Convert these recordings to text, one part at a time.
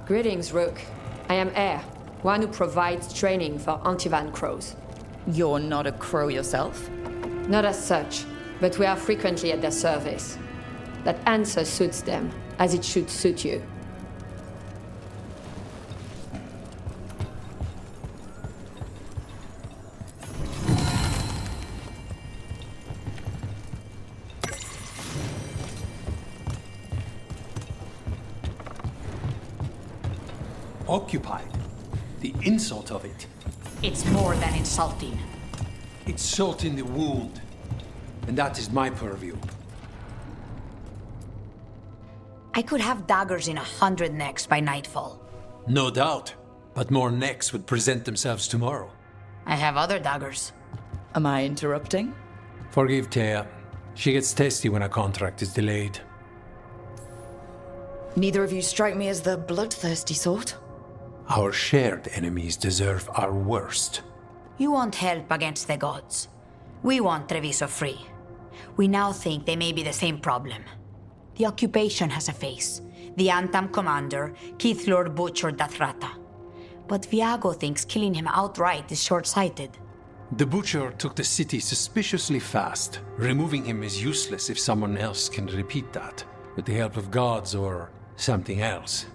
Greetings, Rook. I am Air, one who provides training for Antivan crows. You're not a crow yourself? Not as such, but we are frequently at their service. That answer suits them, as it should suit you. Occupied. The insult of it. It's more than insulting. It's salt in the wound. And that is my purview. I could have daggers in 100 necks by nightfall. No doubt. But more necks would present themselves tomorrow. I have other daggers. Am I interrupting? Forgive Thea. She gets testy when a contract is delayed. Neither of you strike me as the bloodthirsty sort. Our shared enemies deserve our worst. You want help against the gods. We want Treviso free. We now think they may be the same problem. The occupation has a face. The Antam commander, Keith Lord Butcher Dathrata. But Viago thinks killing him outright is short-sighted. The Butcher took the city suspiciously fast. Removing him is useless if someone else can repeat that, with the help of gods or something else.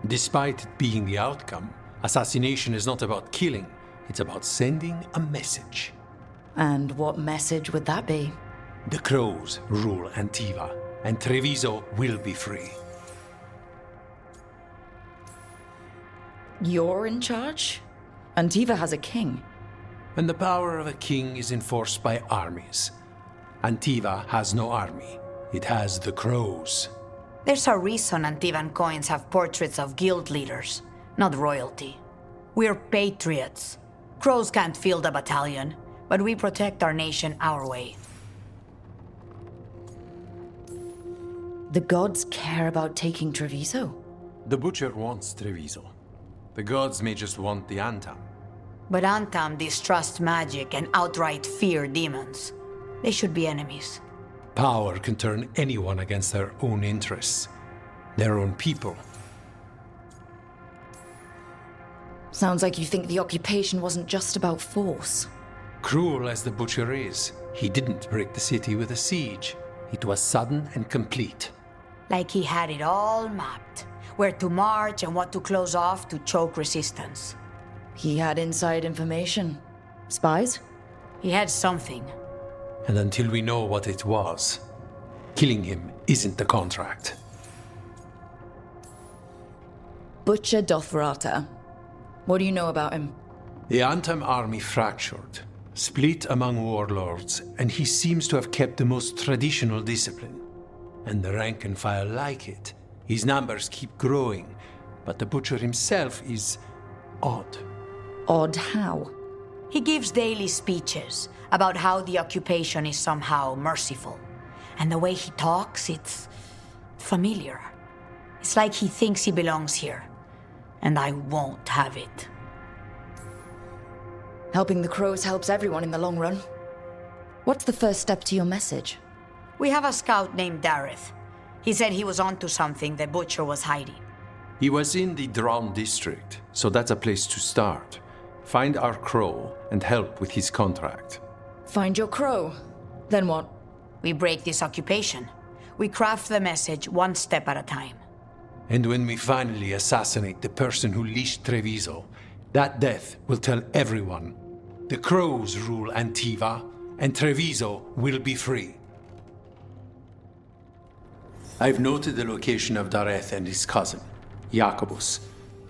Despite it being the outcome, assassination is not about killing, it's about sending a message. And what message would that be? The crows rule Antiva, and Treviso will be free. You're in charge? Antiva has a king. And the power of a king is enforced by armies. Antiva has no army. It has the crows. There's a reason Antivan coins have portraits of guild leaders, not royalty. We're patriots. Crows can't field a battalion, but we protect our nation our way. The gods care about taking Treviso? The Butcher wants Treviso. The gods may just want the Antam. But Antam distrust magic and outright fear demons. They should be enemies. Power can turn anyone against their own interests, their own people. Sounds like you think the occupation wasn't just about force. Cruel as the Butcher is, he didn't break the city with a siege. It was sudden and complete. Like he had it all mapped. Where to march and what to close off to choke resistance. He had inside information. Spies? He had something. And until we know what it was, killing him isn't the contract. Butcher Dathrata. What do you know about him? The Antam army fractured, split among warlords, and he seems to have kept the most traditional discipline. And the rank and file like it. His numbers keep growing, but the Butcher himself is odd. Odd how? He gives daily speeches about how the occupation is somehow merciful. And the way he talks, it's familiar. It's like he thinks he belongs here. And I won't have it. Helping the crows helps everyone in the long run. What's the first step to your message? We have a scout named Dareth. He said he was onto something the Butcher was hiding. He was in the Drown district, so that's a place to start. Find our crow and help with his contract. Find your crow. Then what? We break this occupation. We craft the message one step at a time. And when we finally assassinate the person who leashed Treviso, that death will tell everyone. The crows rule Antiva, and Treviso will be free. I've noted the location of Dareth and his cousin, Jacobus,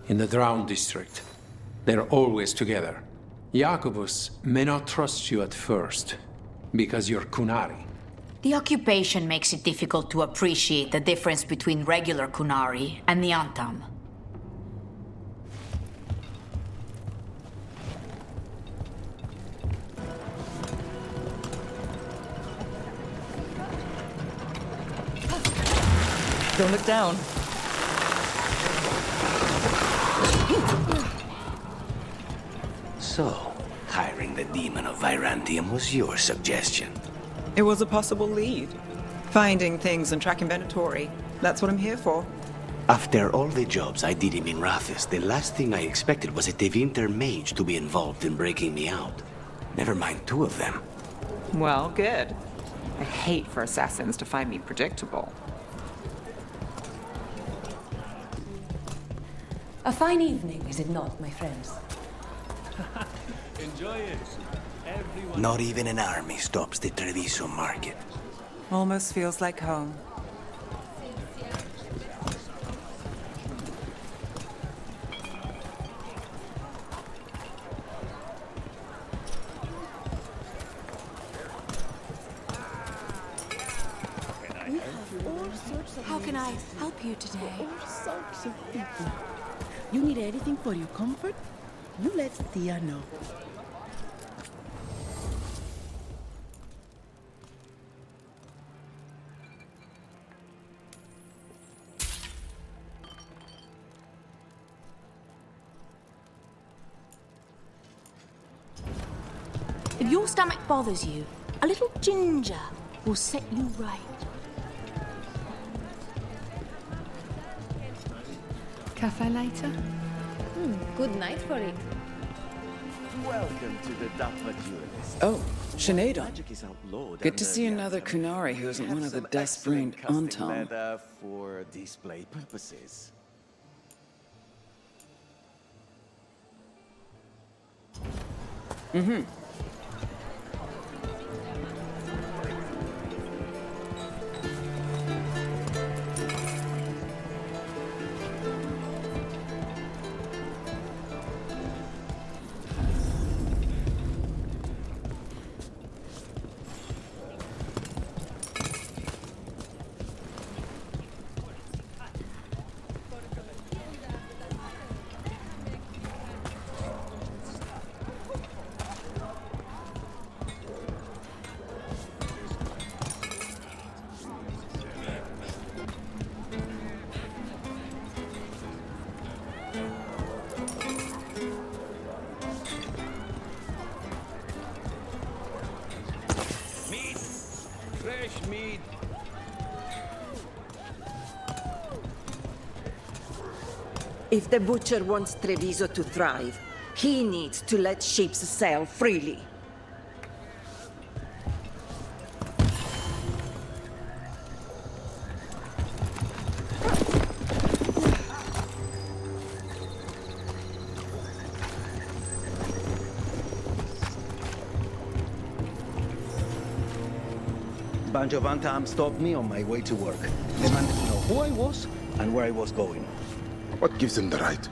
in the Drown district. They're always together. Jacobus may not trust you at first, because you're Qunari. The occupation makes it difficult to appreciate the difference between regular Qunari and the Antam. Don't look down. So, hiring the demon of Virantium was your suggestion. It was a possible lead. Finding things and tracking Venatori. That's what I'm here for. After all the jobs I did him in Rathis, the last thing I expected was a Tevinter mage to be involved in breaking me out. Never mind two of them. Well, good. I hate for assassins to find me predictable. A fine evening, is it not, my friends? Enjoy it. Everyone. Not even an army stops the Treviso market. Almost feels like home. How can I help you today? All sorts of people. You need anything for your comfort? You let Thea know. If your stomach bothers you, a little ginger will set you right. Cafe later? Good night for it. Welcome to the Dapper Duelist. Oh, Sinead. Magic is outlawed. Good to see another Qunari who isn't one of the death-brained Anton. Leather for display purposes. Mm-hmm. Fresh meat. If the butcher wants Treviso to thrive, he needs to let sheep sell freely. Bunch of Antam stopped me on my way to work. Demanded to know who I was and where I was going. What gives them the right?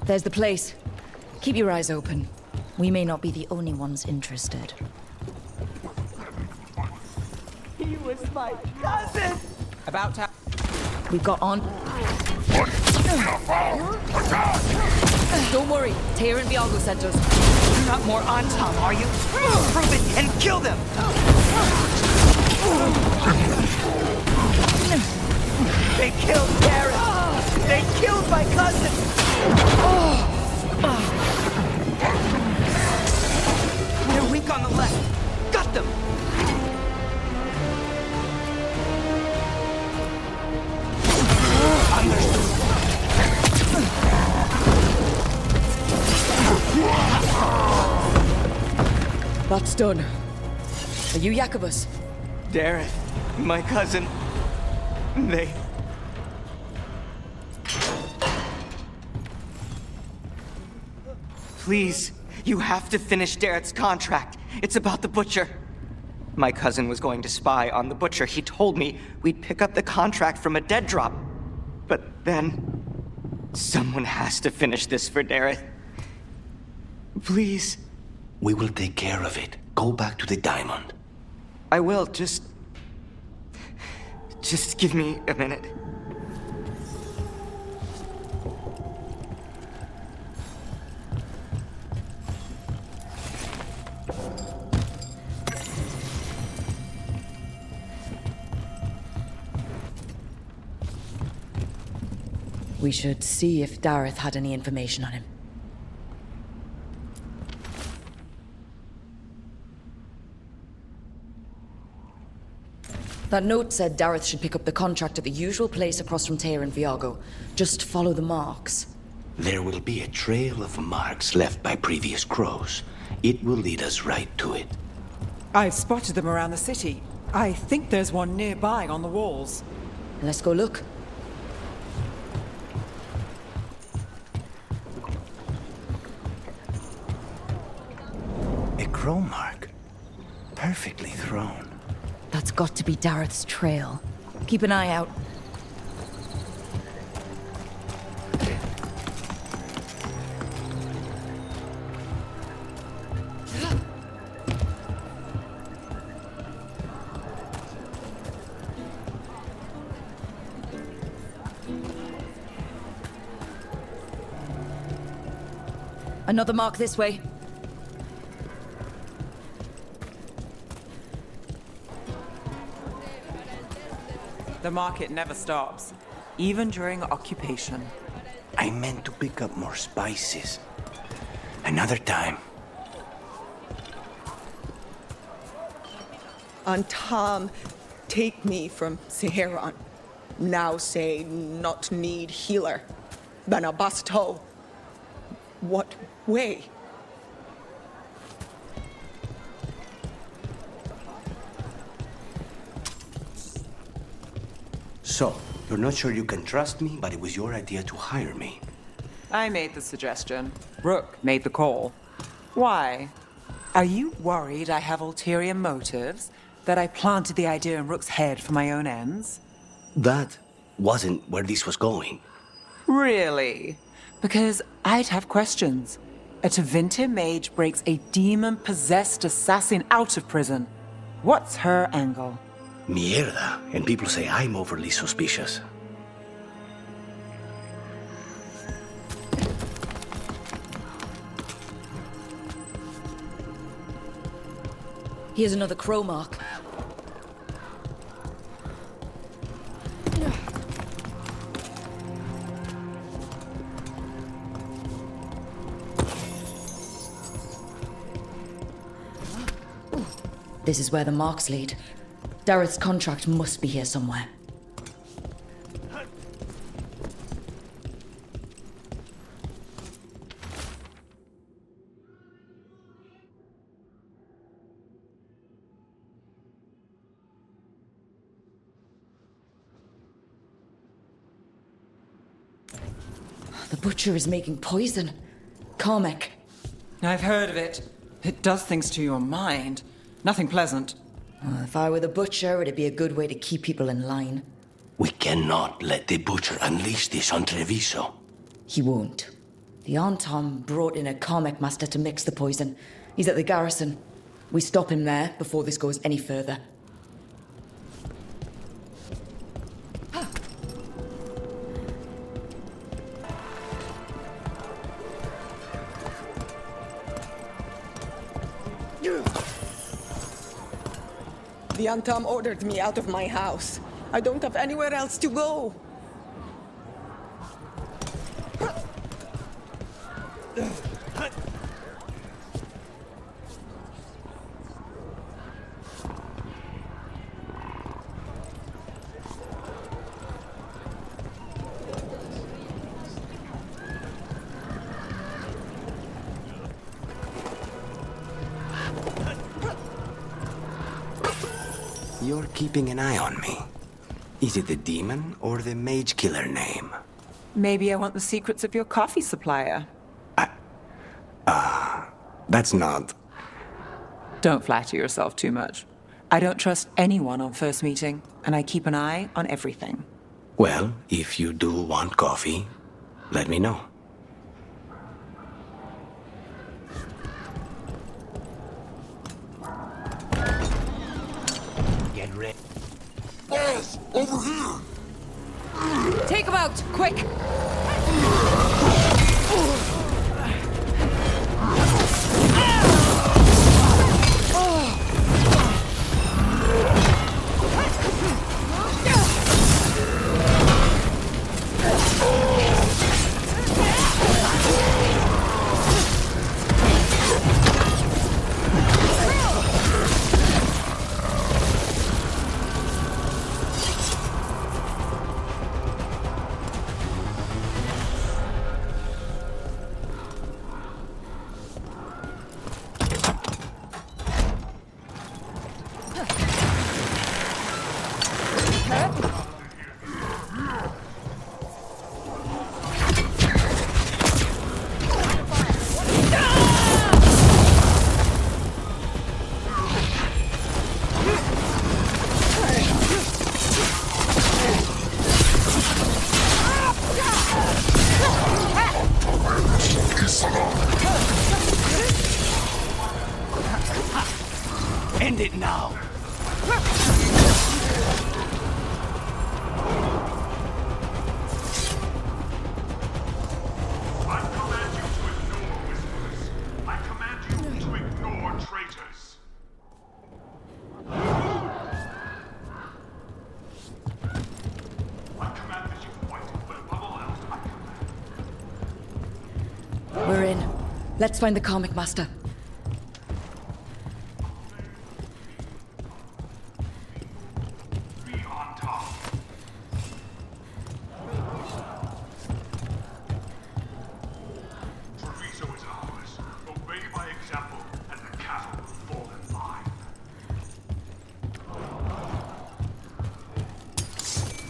There's the place. Keep your eyes open. We may not be the only ones interested. He was my cousin! About to... We've got on. Don't worry, Teir and Viago sent us. You're not more on Tom, are you? Prove it and kill them! They killed Darren! They killed my cousin! They're weak on the left. Got them! That's done. Are you Jacobus? Darren, my cousin, they... Please, you have to finish Darrett's contract. It's about the Butcher. My cousin was going to spy on the Butcher. He told me we'd pick up the contract from a dead drop. But then... someone has to finish this for Dareth. Please. We will take care of it. Go back to the diamond. I will, just give me a minute. We should see if Dareth had any information on him. That note said Dareth should pick up the contract at the usual place across from Teir and Viago. Just follow the marks. There will be a trail of marks left by previous crows. It will lead us right to it. I've spotted them around the city. I think there's one nearby on the walls. Let's go look. A crow mark. Perfectly thrown. That's got to be Dareth's trail. Keep an eye out. Another mark this way. The market never stops, even during occupation. I meant to pick up more spices. Another time. Antam, take me from Seheran. Now say not need healer. Banabasto. What way? So, you're not sure you can trust me, but it was your idea to hire me. I made the suggestion. Rook made the call. Why? Are you worried I have ulterior motives? That I planted the idea in Rook's head for my own ends? That wasn't where this was going. Really? Because I'd have questions. A Tevinter mage breaks a demon-possessed assassin out of prison. What's her angle? Mierda, and people say I'm overly suspicious. Here's another crow mark. This is where the marks lead. Dareth's contract must be here somewhere. The butcher is making poison. Carmec. I've heard of it. It does things to your mind. Nothing pleasant. If I were the butcher, it'd be a good way to keep people in line. We cannot let the butcher unleash this on Treviso. He won't. The Antam brought in a Carmec master to mix the poison. He's at the garrison. We stop him there before this goes any further. The Antam ordered me out of my house. I don't have anywhere else to go. You're keeping an eye on me. Is it the demon or the mage killer name? Maybe I want the secrets of your coffee supplier. That's not... Don't flatter yourself too much. I don't trust anyone on first meeting, and I keep an eye on everything. Well, if you do want coffee, let me know. Get ready. Boss, over here! Take him out, quick! Let's find the comic master.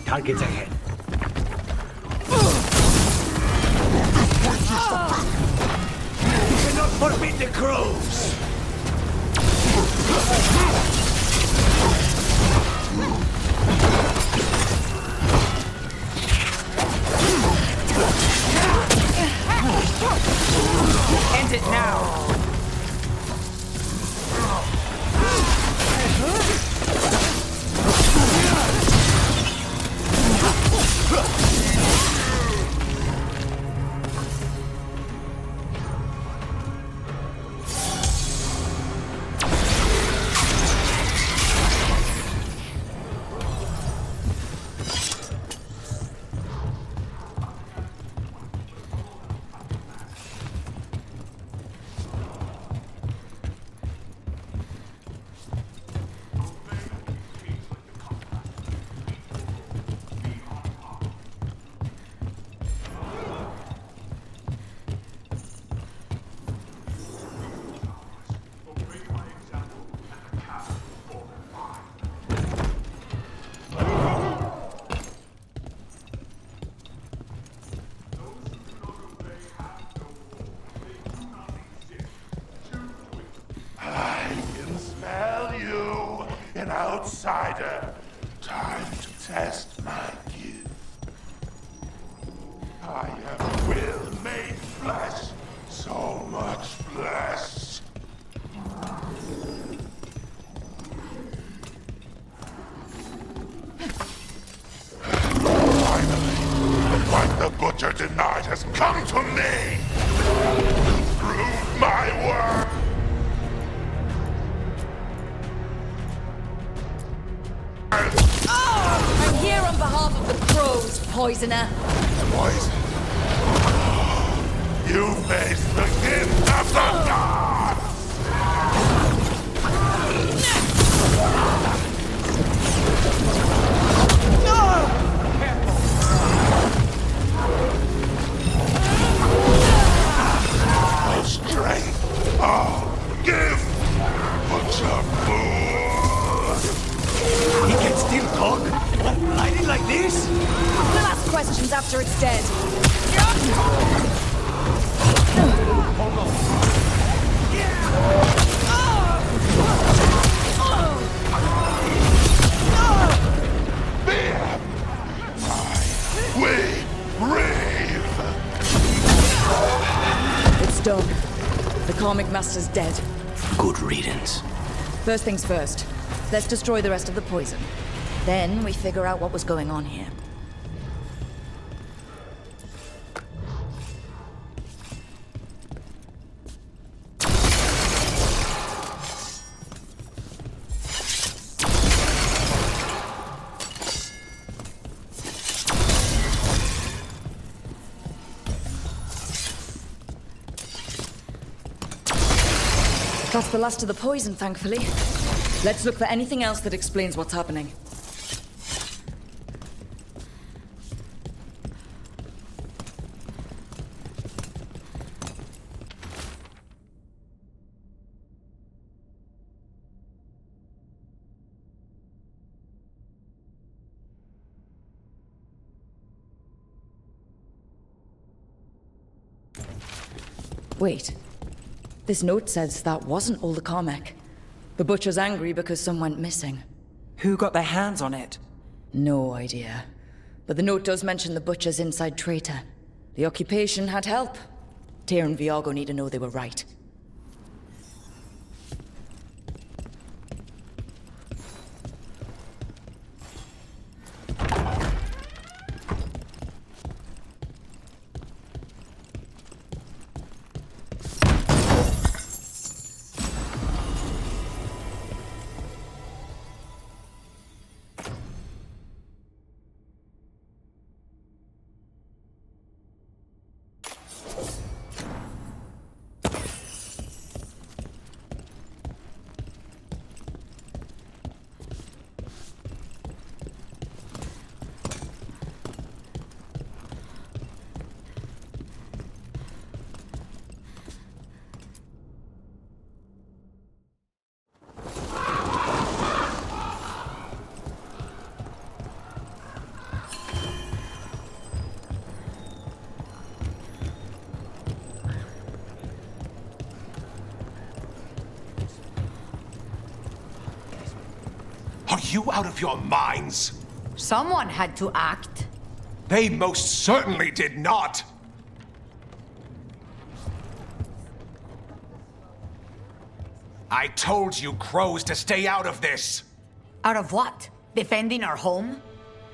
Targets ahead. You cannot forbid the crows! End it now! An outsider. Time to test my gift. I have will made flesh. So much flesh. Finally, what the butcher denied has come to me. Prove my worth. I'm here on behalf of the crows, poisoner. Poison? You face the gift of the gods! No strength. Oh, give! Butcher fool! He can still talk? What, blinded like this? We'll ask questions after it's dead. We brave! It's done. The comic master's dead. Good riddance. First things first. Let's destroy the rest of the poison. Then we figure out what was going on here. That's the last of the poison, thankfully. Let's look for anything else that explains what's happening. Wait. This note says that wasn't all the Carmack. The butcher's angry because some went missing. Who got their hands on it? No idea. But the note does mention the butcher's inside traitor. The occupation had help. Tyr and Viago need to know they were right. you out of your minds? Someone had to act. They most certainly did not! I told you crows to stay out of this! Out of what? Defending our home?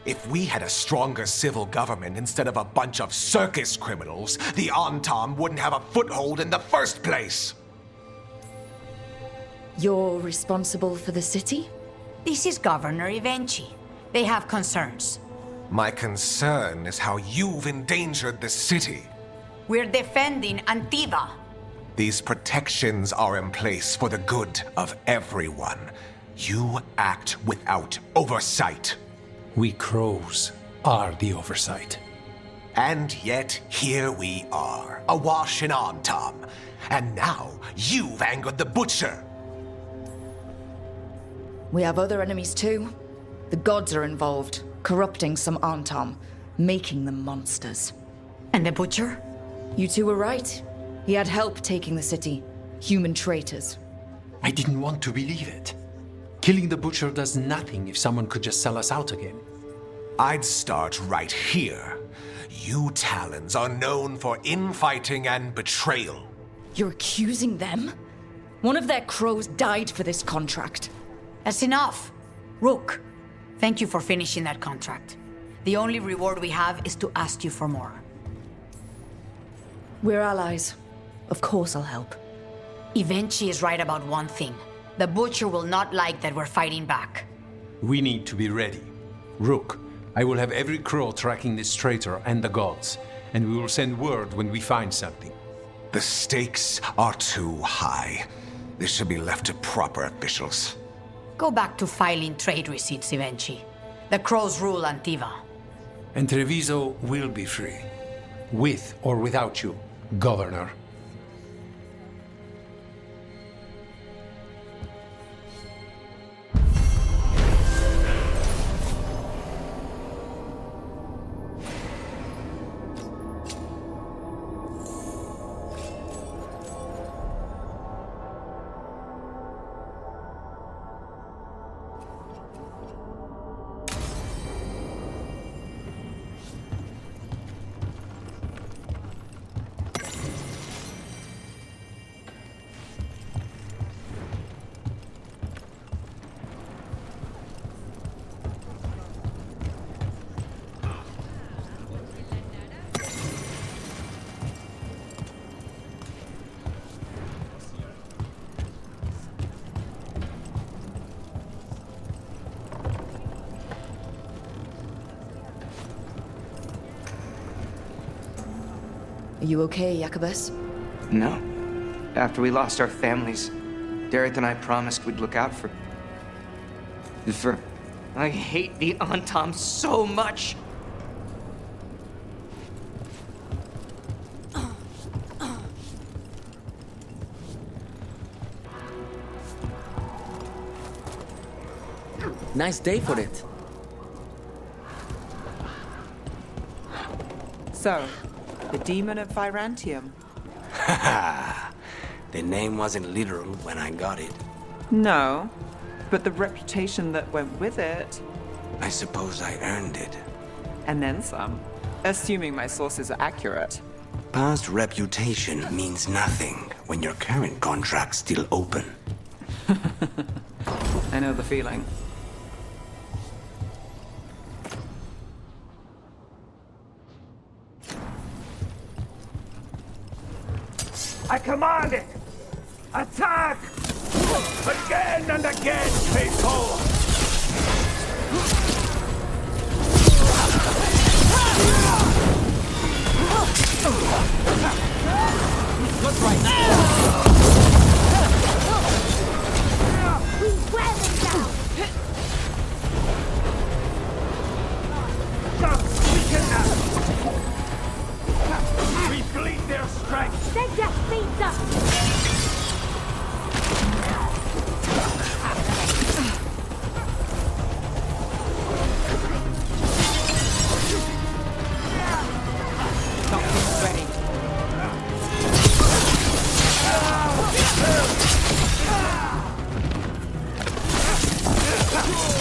If we had a stronger civil government instead of a bunch of circus criminals, the Antam wouldn't have a foothold in the first place! You're responsible for the city? This is Governor Evenchi. They have concerns. My concern is how you've endangered the city. We're defending Antiva. These protections are in place for the good of everyone. You act without oversight. We crows are the oversight. And yet, here we are, awash in Antam. And now, you've angered the Butcher. We have other enemies too. The gods are involved, corrupting some Antam, making them monsters. And the Butcher? You two were right. He had help taking the city. Human traitors. I didn't want to believe it. Killing the Butcher does nothing if someone could just sell us out again. I'd start right here. You Talons are known for infighting and betrayal. You're accusing them? One of their crows died for this contract. That's enough. Rook, thank you for finishing that contract. The only reward we have is to ask you for more. We're allies. Of course I'll help. Evenchi is right about one thing. The Butcher will not like that we're fighting back. We need to be ready. Rook, I will have every crow tracking this traitor and the gods, and we will send word when we find something. The stakes are too high. This should be left to proper officials. Go back to filing trade receipts, Evenchi. The crows rule Antiva. And Treviso will be free. With or without you, Governor. Are you okay, Jacobus? No. After we lost our families, Dareth and I promised we'd look out for... I hate the Antam so much! Nice day for it. So, the Demon of Virantium. Haha. The name wasn't literal when I got it. No, but the reputation that went with it. I suppose I earned it. And then some. Assuming my sources are accurate. Past reputation means nothing when your current contract's still open. I know the feeling. I command it! Attack! Again and again, faithful! Look right now! We wear them down! Weaken them! We bleed their strength! Their death feeds us!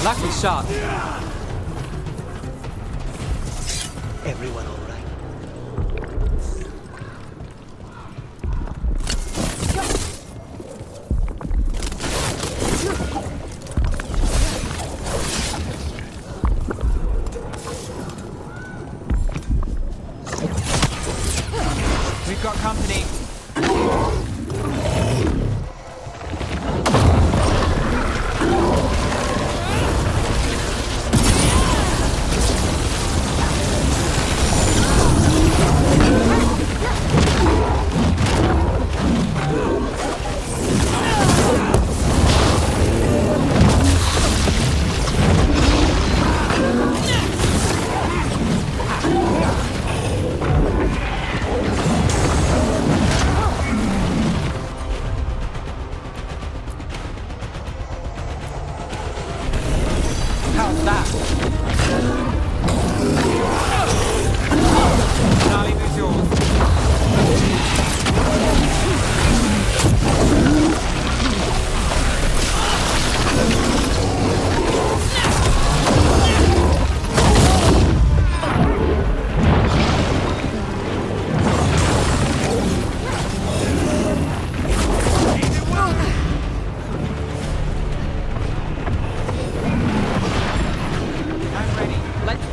Lucky shot. Everyone all right? We've got company. How's that? Charlie, who's yours? I'm ready. Let's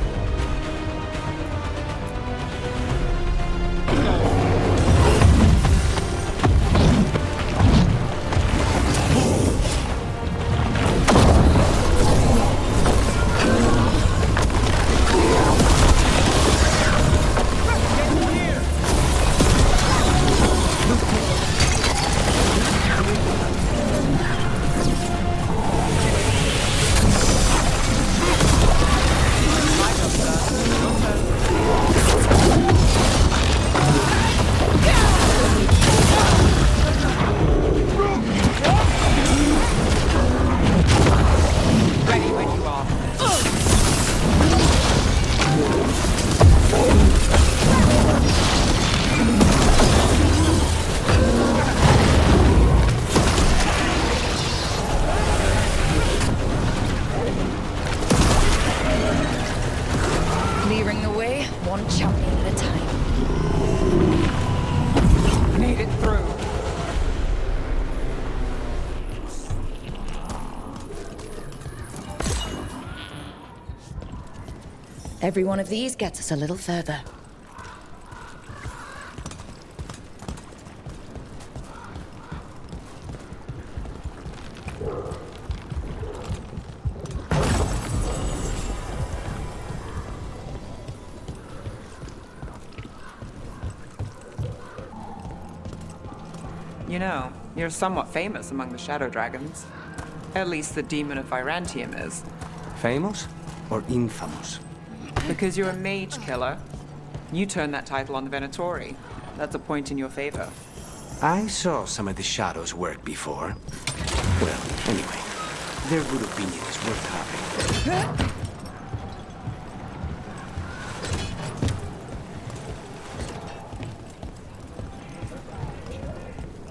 ready when you are. Clearing the way, one champion at a time. Made it through. Every one of these gets us a little further. You know, you're somewhat famous among the Shadow Dragons. At least the Demon of Virantium is. Famous or infamous? Because you're a mage killer. You turned that title on the Venatori. That's a point in your favor. I saw some of the Shadows work before. Well, anyway, their good opinion is worth having.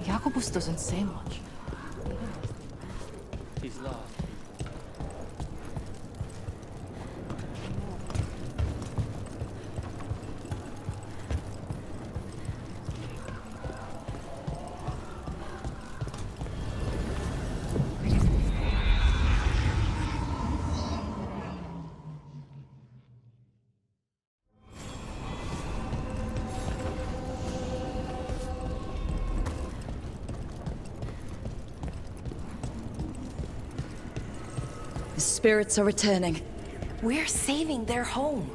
Jacobus doesn't say much. He's lost. The spirits are returning. We're saving their home.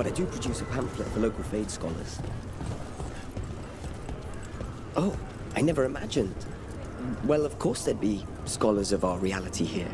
but I do produce a pamphlet for local Fade scholars. Oh, I never imagined. Well, of course there'd be scholars of our reality here.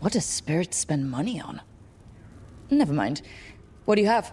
What does spirits spend money on? Never mind. What do you have?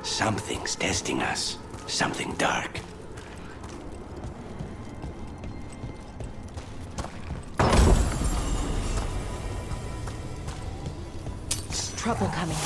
Something's testing us. Something dark. Trouble coming.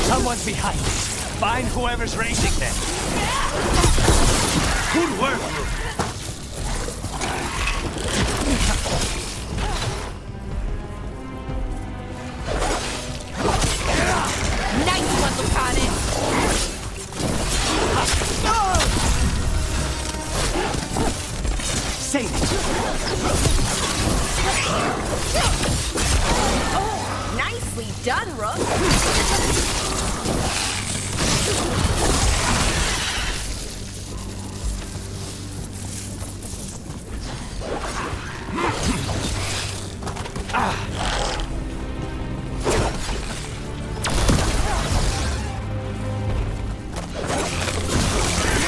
Someone's behind us. Find whoever's racing them. Good work, Rook. Nice one, Lucanis! Save it. Oh, nicely done, Rook!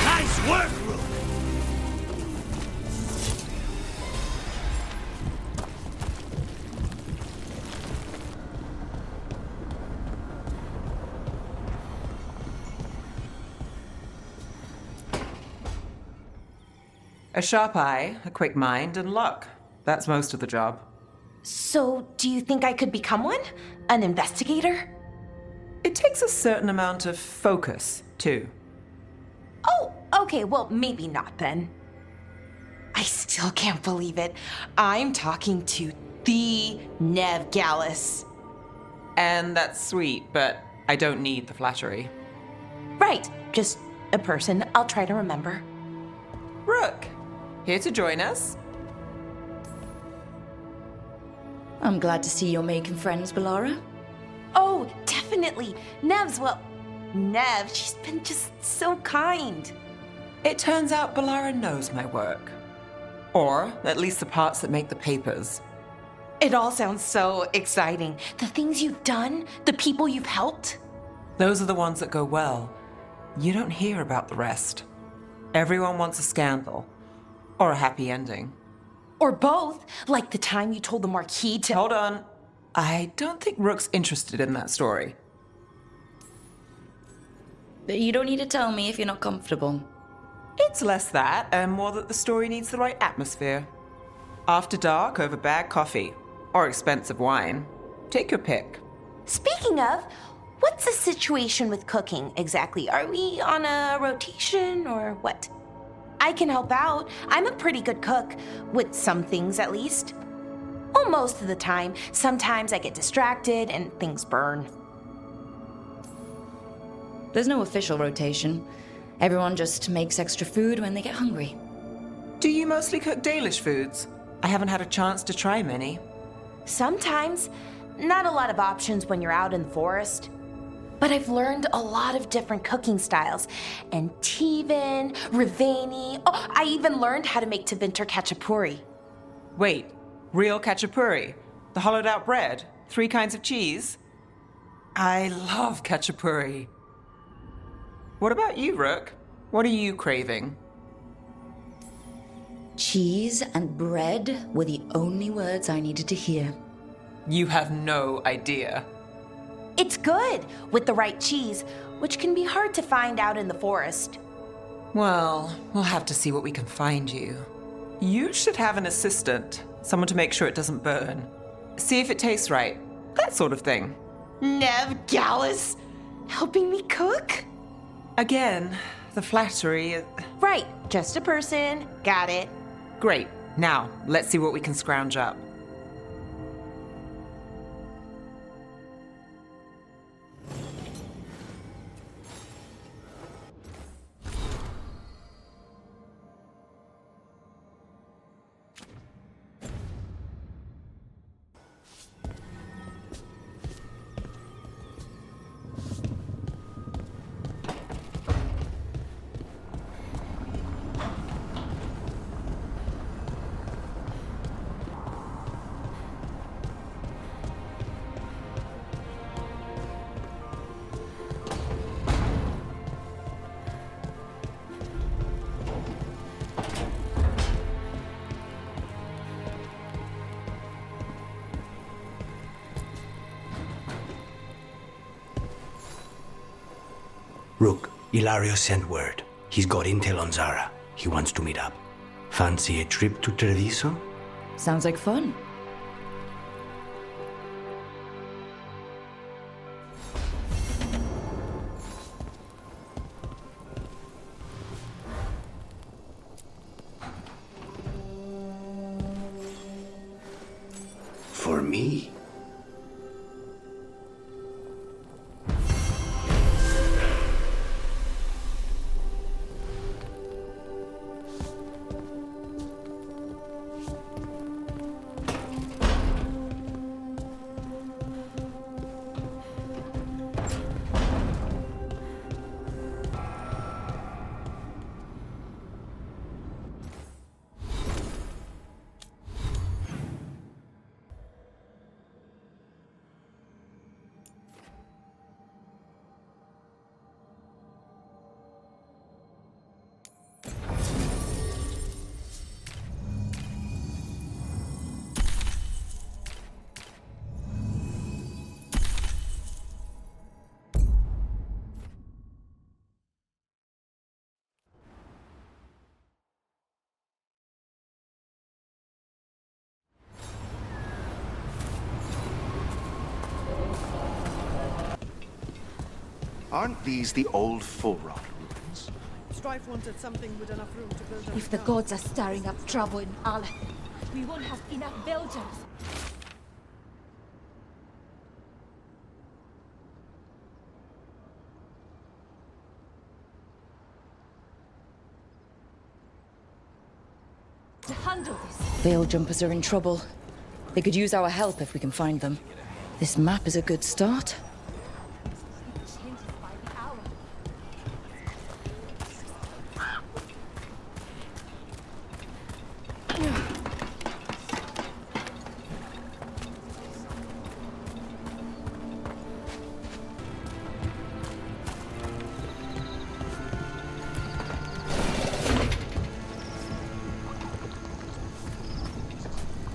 Nice work, Rook. A sharp eye, a quick mind, and luck. That's most of the job. So, do you think I could become one? An investigator? It takes a certain amount of focus, too. Oh, okay, well, maybe not then. I still can't believe it. I'm talking to the Nev Gallus. And that's sweet, but I don't need the flattery. Right, just a person. I'll try to remember. Rook, here to join us. I'm glad to see you're making friends, Bellara. Oh, definitely. Nev's, well, Neve, she's been just so kind. It turns out Bellara knows my work. Or at least the parts that make the papers. It all sounds so exciting. The things you've done, the people you've helped. Those are the ones that go well. You don't hear about the rest. Everyone wants a scandal. Or a happy ending. Or both, like the time you told the Marquis to— Hold on. I don't think Rook's interested in that story. But you don't need to tell me if you're not comfortable. It's less that, and more that the story needs the right atmosphere. After dark over bad coffee. Or expensive wine. Take your pick. Speaking of, what's the situation with cooking exactly? Are we on a rotation or what? I can help out. I'm a pretty good cook, with some things at least. Well, most of the time. Sometimes I get distracted and things burn. There's no official rotation. Everyone just makes extra food when they get hungry. Do you mostly cook Dalish foods? I haven't had a chance to try many. Sometimes. Not a lot of options when you're out in the forest. But I've learned a lot of different cooking styles. And Tevan, Rivani. Oh, I even learned how to make Tevinter Khachapuri. Wait, real Khachapuri? The hollowed out bread? 3 kinds of cheese? I love Khachapuri. What about you, Rook? What are you craving? Cheese and bread were the only words I needed to hear. You have no idea. It's good, with the right cheese, which can be hard to find out in the forest. Well, we'll have to see what we can find you. You should have an assistant, someone to make sure it doesn't burn. See if it tastes right, that sort of thing. Neve Gallus, helping me cook? Again, the flattery. Right, just a person, got it. Great, now, let's see what we can scrounge up. Rook, Ilario sent word. He's got intel on Zara. He wants to meet up. Fancy a trip to Treviso? Sounds like fun. For me? Aren't these the old full-rot ruins? Strife wanted something with enough room to build. If the gods are stirring up trouble in Alathin, we won't have enough builders. handle this. Veil jumpers are in trouble. They could use our help if we can find them. This map is a good start.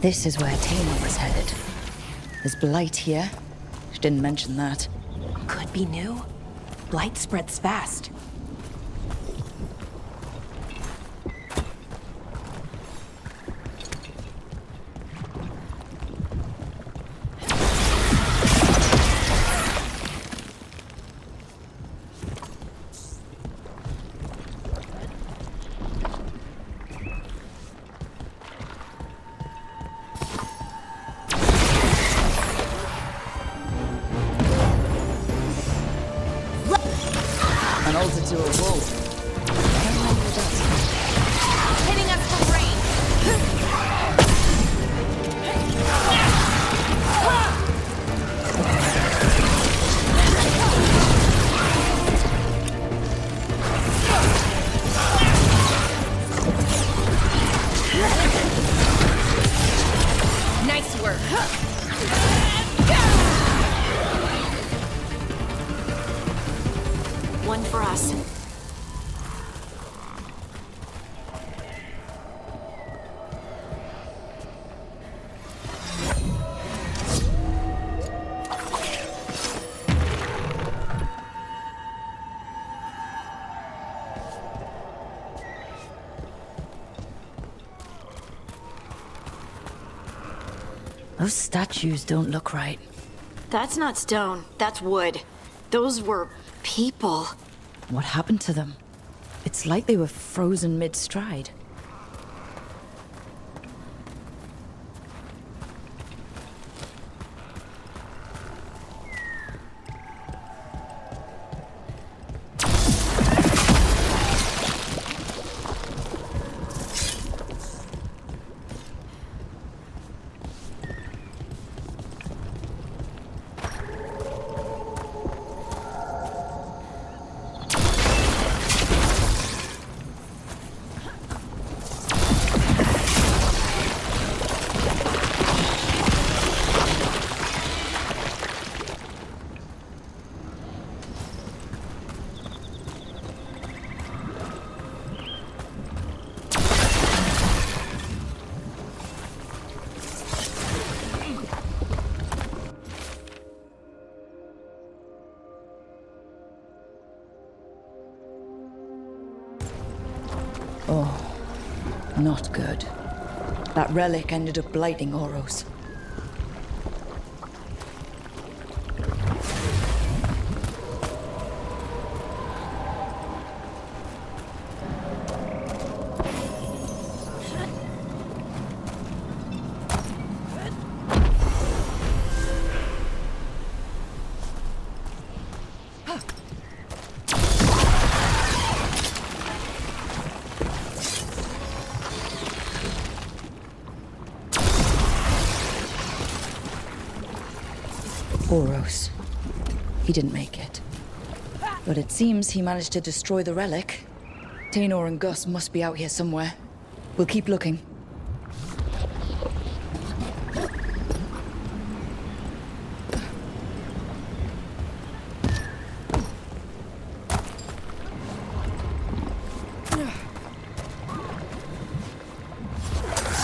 This is where Taylor was headed. There's blight here. She didn't mention that. Could be new. Blight spreads fast. An altar to a wall. Hitting us from range. Nice work. One for us. Those statues don't look right. That's not stone. That's wood. Those were people. What happened to them? It's like they were frozen mid-stride. Oh, not good. That relic ended up blighting Oros. Oros. He didn't make it. But it seems he managed to destroy the relic. Tainor and Gus must be out here somewhere. We'll keep looking.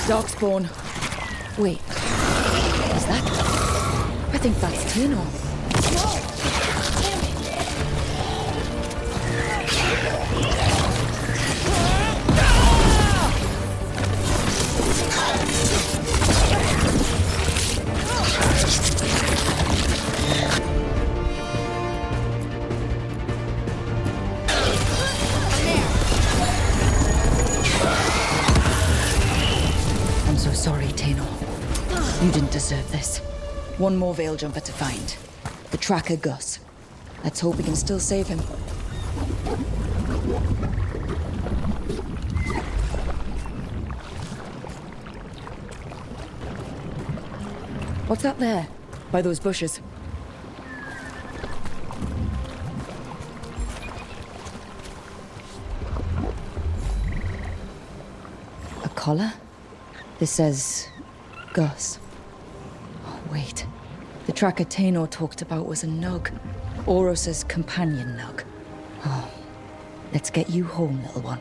Darkspawn. Wait. Is that... I think that's Tainor. I'm so sorry, Tainor. You didn't deserve this. One more Veil Jumper to find. The tracker Gus. Let's hope we can still save him. What's that there? By those bushes? A collar? This says... Gus. Oh, wait. The tracker Tainor talked about was a nug. Oros's companion nug. Oh. Let's get you home, little one.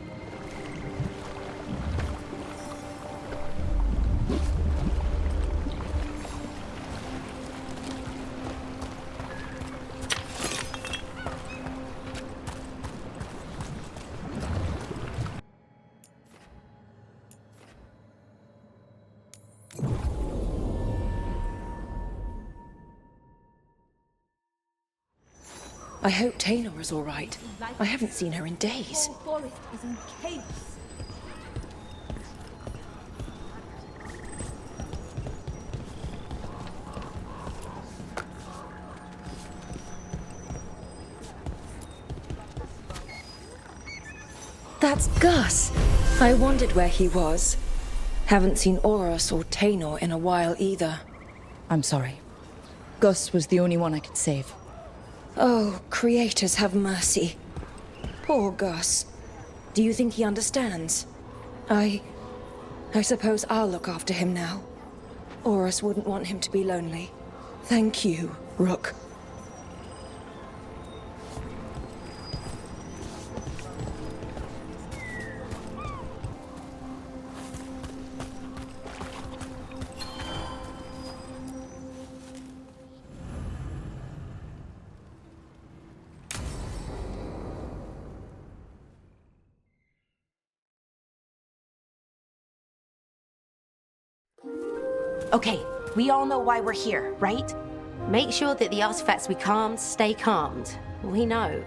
I hope Tainor is all right. I haven't seen her in days. The whole forest is in chaos. That's Gus. I wondered where he was. Haven't seen Oros or Tainor in a while either. I'm sorry. Gus was the only one I could save. Oh, creators have mercy. Poor Gus. Do you think he understands? I suppose I'll look after him now. Oros wouldn't want him to be lonely. Thank you, Rook. Okay, we all know why we're here, right? Make sure that the artifacts we calmed stay calmed. We know.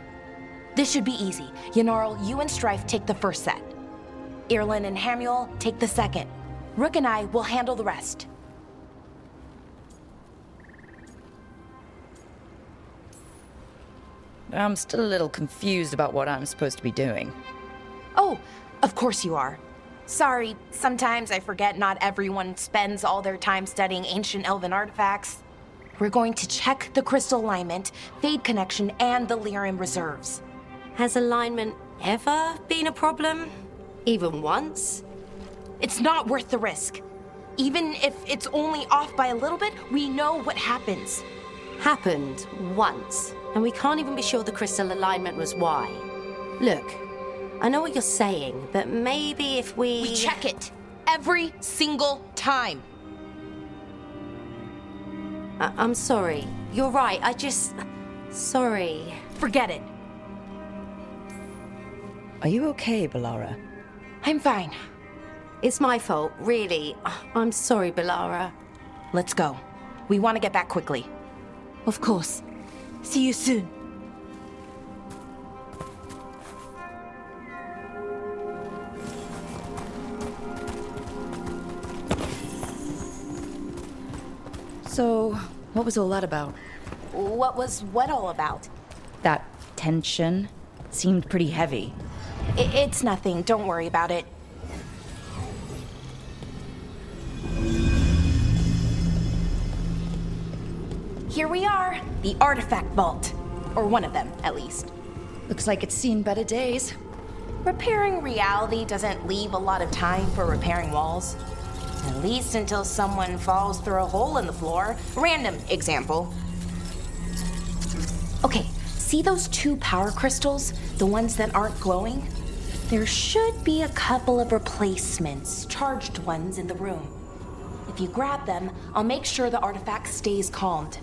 This should be easy. Yanarl, you and Strife take the first set. Irlin and Hamuel take the second. Rook and I will handle the rest. I'm still a little confused about what I'm supposed to be doing. Oh, of course you are. Sorry, sometimes I forget not everyone spends all their time studying ancient elven artifacts. We're going to check the crystal alignment, fade connection, and the lyrium reserves. Has alignment ever been a problem? Even once? It's not worth the risk. Even if it's only off by a little bit, we know what happens. Happened once, and we can't even be sure the crystal alignment was why. Look, I know what you're saying, but maybe if We check it every single time. I'm sorry. You're right, sorry. Forget it. Are you okay, Bellara? I'm fine. It's my fault, really. I'm sorry, Bellara. Let's go. We want to get back quickly. Of course. See you soon. So, what was all that about? What was what all about? That tension seemed pretty heavy. It's nothing. Don't worry about it. Here we are. The artifact vault. Or one of them, at least. Looks like it's seen better days. Repairing reality doesn't leave a lot of time for repairing walls. At least until someone falls through a hole in the floor. Random example. Okay, see those 2 power crystals? The ones that aren't glowing? There should be a couple of replacements, charged ones in the room. If you grab them, I'll make sure the artifact stays calmed.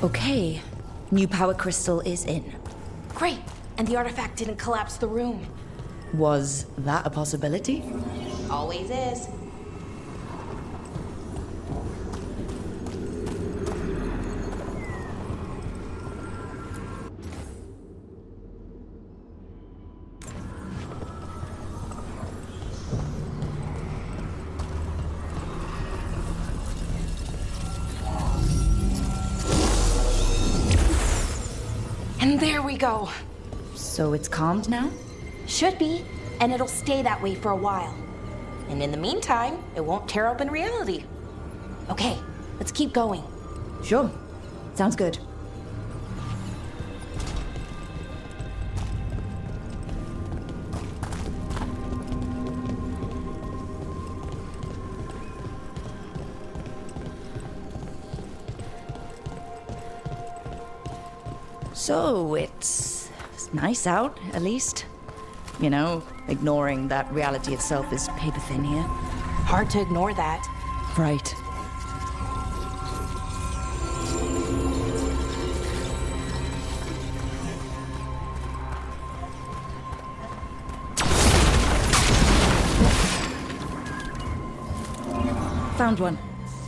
Okay. New power crystal is in. Great. And the artifact didn't collapse the room. Was that a possibility? Always is. And there we go. So it's calmed now? Should be, and it'll stay that way for a while. And in the meantime, it won't tear open reality. Okay, let's keep going. Sure. Sounds good. So, it's nice out, at least. You know, ignoring that reality itself is paper thin here. Hard to ignore that. Right. Found one.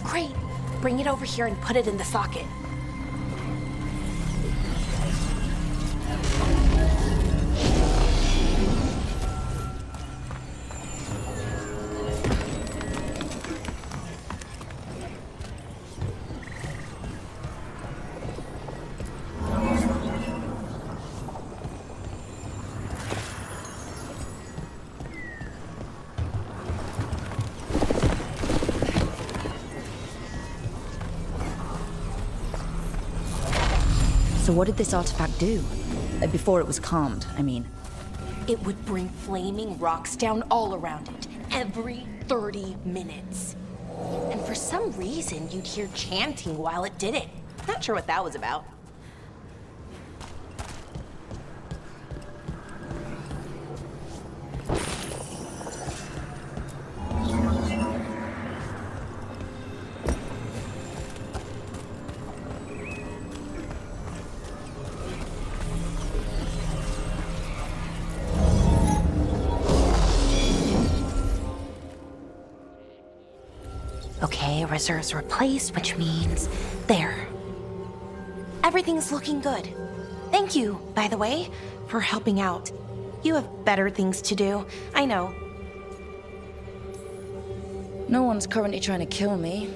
Great. Bring it over here and put it in the socket. So what did this artifact do? Before it was calmed, I mean. It would bring flaming rocks down all around it, every 30 minutes. And for some reason, you'd hear chanting while it did it. Not sure what that was about. Okay, reserves replaced, which means there. Everything's looking good. Thank you, by the way, for helping out. You have better things to do, I know. No one's currently trying to kill me.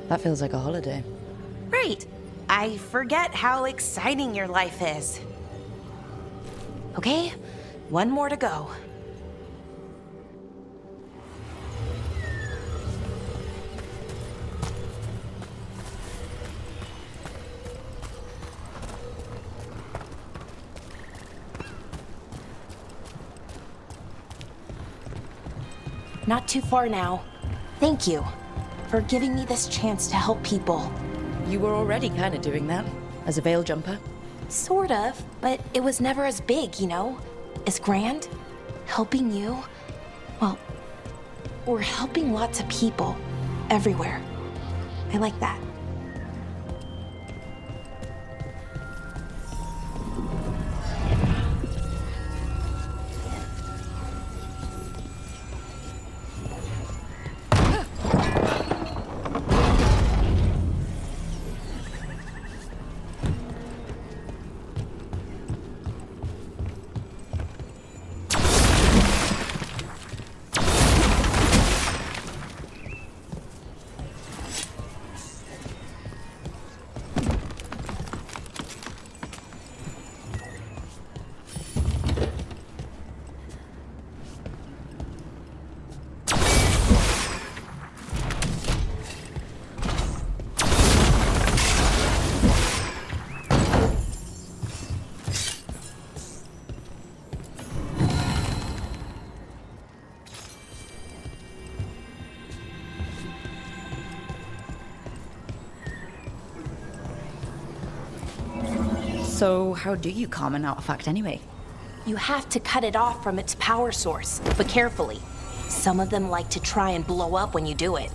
That feels like a holiday. Right. I forget how exciting your life is. Okay, one more to go. Not too far now. Thank you for giving me this chance to help people. You were already kind of doing that, as a veil jumper. Sort of, but it was never as big, you know? As grand. Helping you, well, we're helping lots of people, everywhere. I like that. So how do you calm an artifact anyway? You have to cut it off from its power source, but carefully. Some of them like to try and blow up when you do it.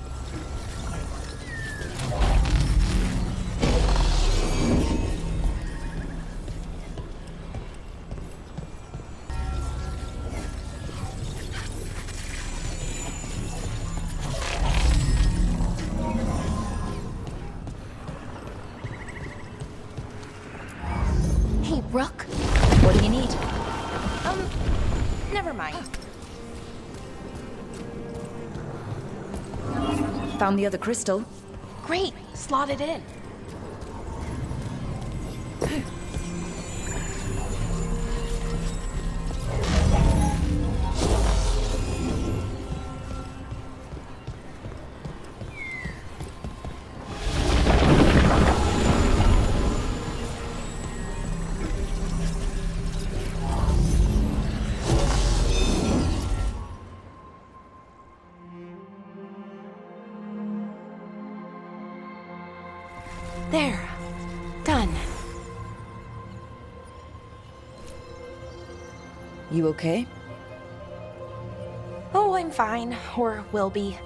Rook? What do you need? Never mind. Found the other crystal. Great, slot it in. There. Done. You okay? Oh, I'm fine. Or will be.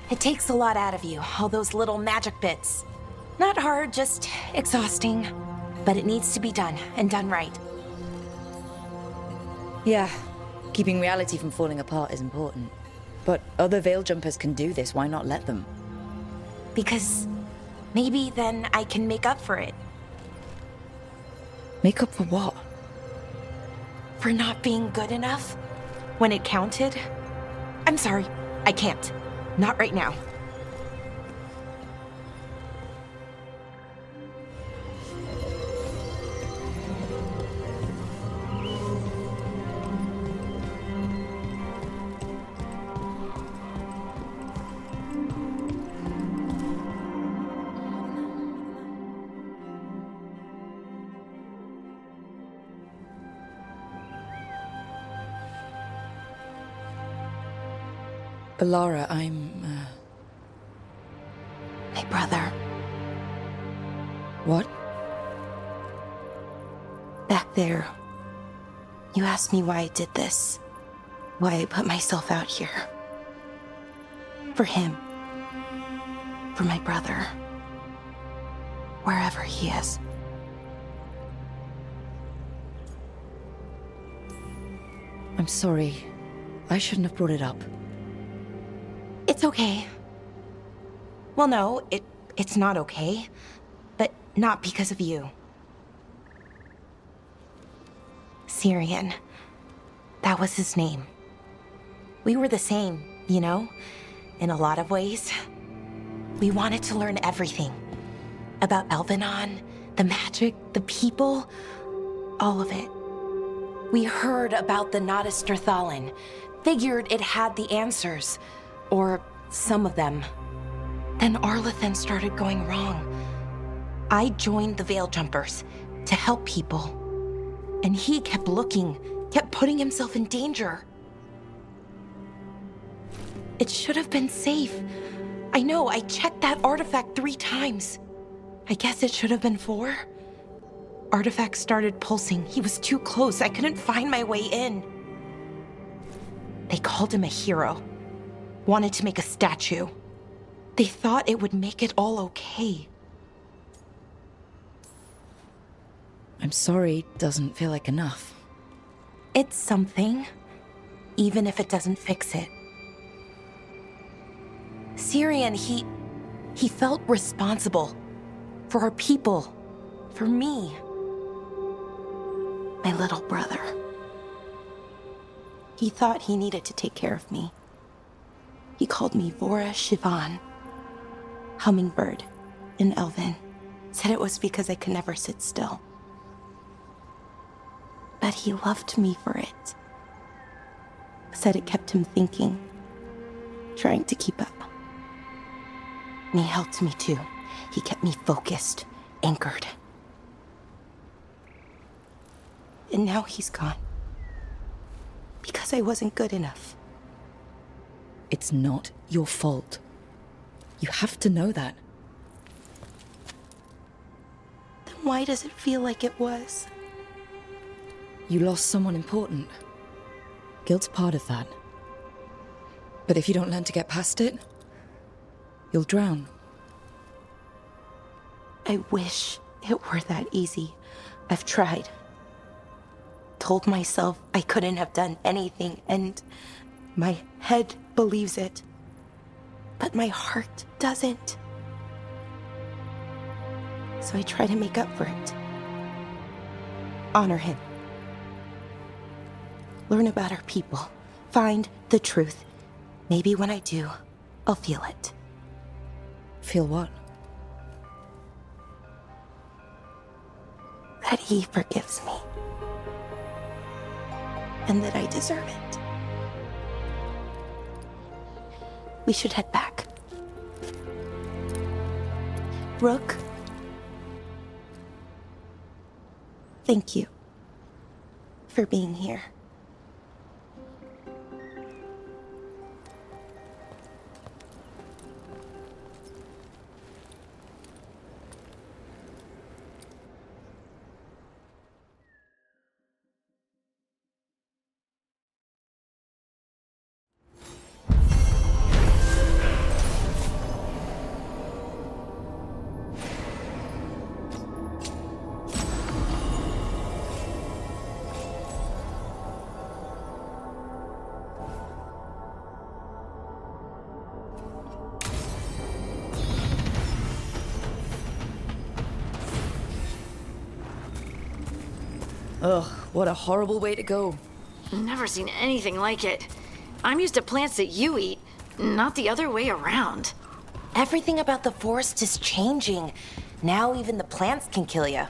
It takes a lot out of you, all those little magic bits. Not hard, just exhausting. But it needs to be done, and done right. Yeah. Keeping reality from falling apart is important. But other Veil Jumpers can do this, why not let them? Because maybe then I can make up for it. Make up for what? For not being good enough? When it counted? I'm sorry, I can't. Not right now. Bellara, My brother. What? Back there. You asked me why I did this. Why I put myself out here. For him. For my brother. Wherever he is. I'm sorry. I shouldn't have brought it up. It's okay. Well, no, it's not okay. But not because of you. Syrian. That was his name. We were the same, you know? In a lot of ways. We wanted to learn everything. About Elvenon, the magic, the people, all of it. We heard about the Notisterthalin, figured it had the answers, or some of them. Then Arlathan started going wrong. I joined the Veil Jumpers to help people. And he kept looking, kept putting himself in danger. It should have been safe. I know, I checked that artifact 3 times. I guess it should have been 4. Artifact started pulsing. He was too close. I couldn't find my way in. They called him a hero. Wanted to make a statue. They thought it would make it all okay. I'm sorry, doesn't feel like enough. It's something, even if it doesn't fix it. Syrian, he felt responsible. For our people. For me. My little brother. He thought he needed to take care of me. He called me Vora Shivan. Hummingbird in Elven. Said it was because I could never sit still. But he loved me for it. Said it kept him thinking. Trying to keep up. And he helped me too. He kept me focused, anchored. And now he's gone. Because I wasn't good enough. It's not your fault. You have to know that. Then why does it feel like it was? You lost someone important. Guilt's part of that. But if you don't learn to get past it, you'll drown. I wish it were that easy. I've tried. Told myself I couldn't have done anything, and my head believes it. But my heart doesn't. So I try to make up for it. Honor him. Learn about our people. Find the truth. Maybe when I do, I'll feel it. Feel what? That he forgives me. And that I deserve it. We should head back. Rook. Thank you for being here. Ugh, what a horrible way to go. Never seen anything like it. I'm used to plants that you eat, not the other way around. Everything about the forest is changing. Now even the plants can kill you.